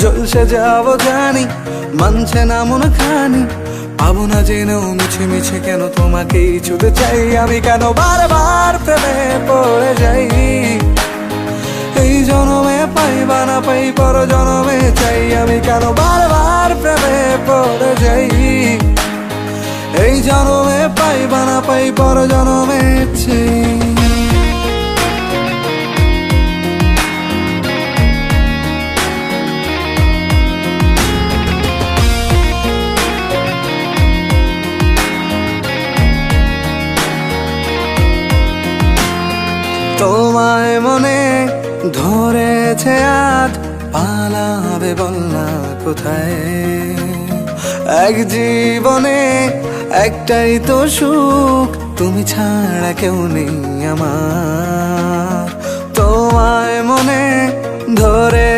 ঝলসে যাব জানি, মানছে না মন খানি, পাবো না জেনেও মিছে মিছে কেন তোমাকেই ছুতে চাই আমি, কেন বারবার প্রেমে পড়ে যাই। এই জনমে পাই বা না পাই পর জনমে চাই আমি, কেন বারবার প্রেমে পড়ে যাই। এই জনমে পাই বা না পাই পর জনমে চাই। তোমায় মনে ধরেছে আজ, পালাবে বল না কোথায়। এক জীবনে একটাই তো সুখ, তুমি ছাড়া কেউ নেই আমার। তোমায় মনে ধরে